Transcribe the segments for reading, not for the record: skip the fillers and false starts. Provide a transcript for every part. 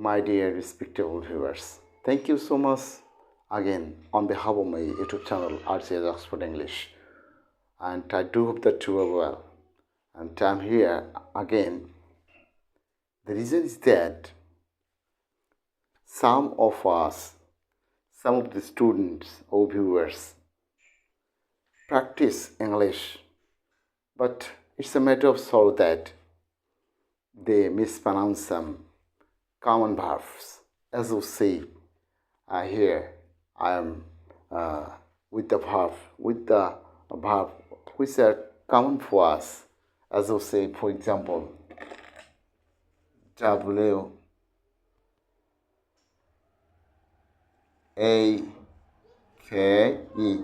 My dear respectable viewers, thank you so much again on behalf of my YouTube channel RCS Oxford English, and I do hope that you are well. And I'm here again. The reason is that some of us, some of the students or viewers practice English, but it's a matter of sorrow that they mispronounce some common verbs. As you see, here I am with the verb which are common for us. As you say, for example, W A K E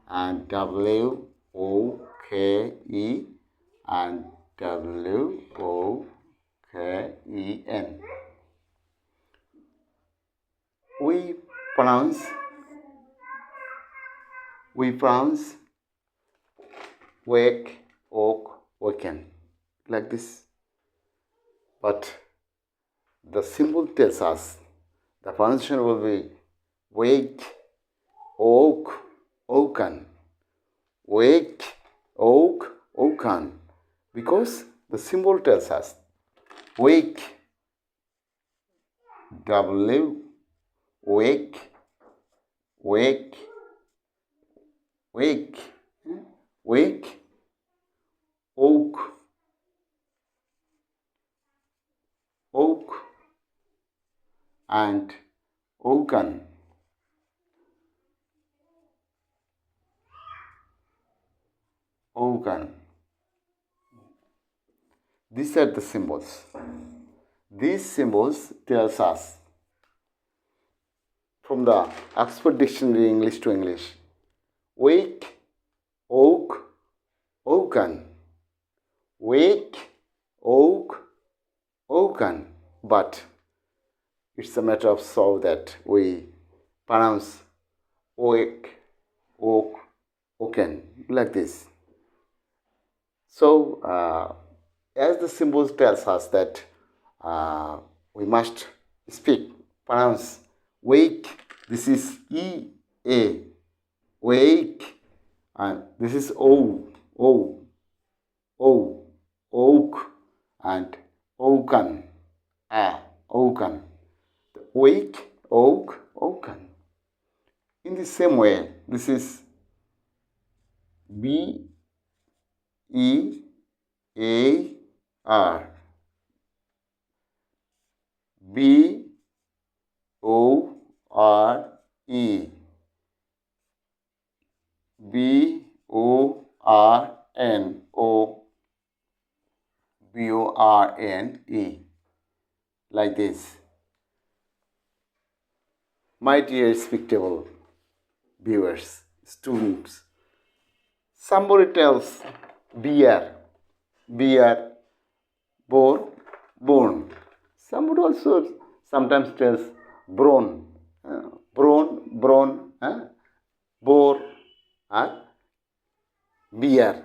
and W O K E and W O K E N. We pronounce wake, woke, waken like this. But the symbol tells us the pronunciation will be wake, woke, woken. Wake, woke, woken. Because the symbol tells us wake, W, wake, wake, wake, wake, woke, woke, and woken. Woken. These are the symbols. These symbols tells us from the Oxford Dictionary English to English: wake, woke, woken. Wake, woke, woken. But it's a matter of sorrow that we pronounce wake, woke, woken like this. So, as the symbols tells us that we must pronounce wake. This is E A, wake, and this is O oak, and woken, woken. Wake, oak, woken. In the same way, this is B E A R, B O R E, B O R N O, B O R N E, like this. My dear respectable viewers, students, somebody tells beer, born. Somebody also sometimes tells brown, bore, beer.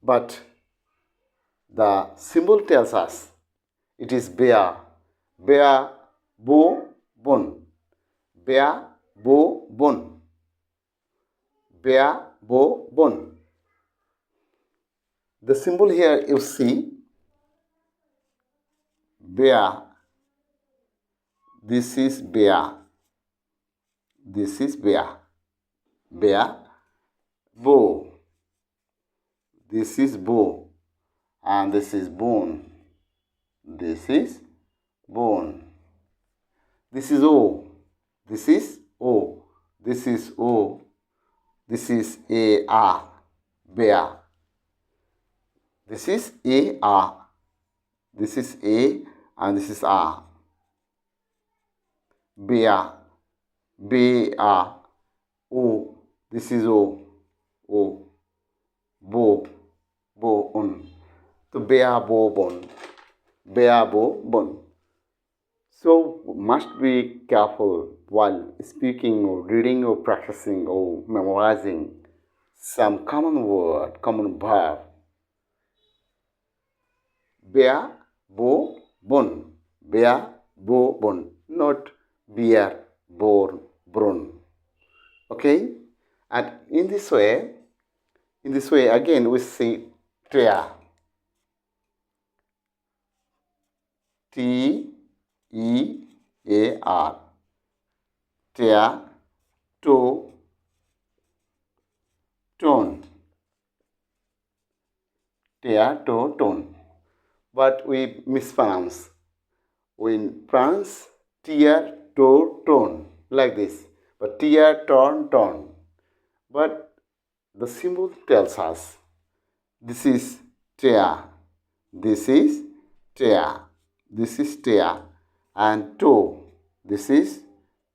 But the symbol tells us it is bear, bo, bone, bear, bo, bone, bear, bo, bone. The symbol here you see, bear. This is bear. This is bear. Bear, bow. This is bow. And this is bone. This is bone. This is O. This is O. This is O. This is A, bear. This is A. This is A and this is A. Bear. O. This is O. Bone. So bear, bone. So must be careful while speaking or reading or practicing or memorizing some common word, common verb. Bear, bone, bear, bo, bone, not beer, born, brun. Okay, and in this way again we see tear, T-E-A-R, tear, to, tone, tear, to, tone. But we mispronounce. We pronounce tear, to, tone like this. But tear, tone, tone. But the symbol tells us this is tear, this is tear, this is tear, and toe, this is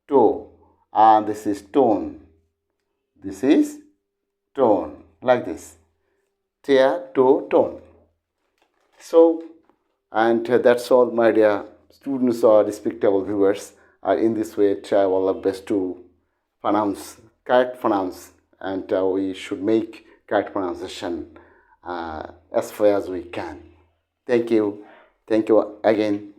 toe, and this is tone, this is tone, like this, tear, toe, tone. So, and that's all, my dear students or respectable viewers. In this way, try our best to pronounce, correct pronounce, and we should make correct pronunciation as far as we can. Thank you. Thank you again.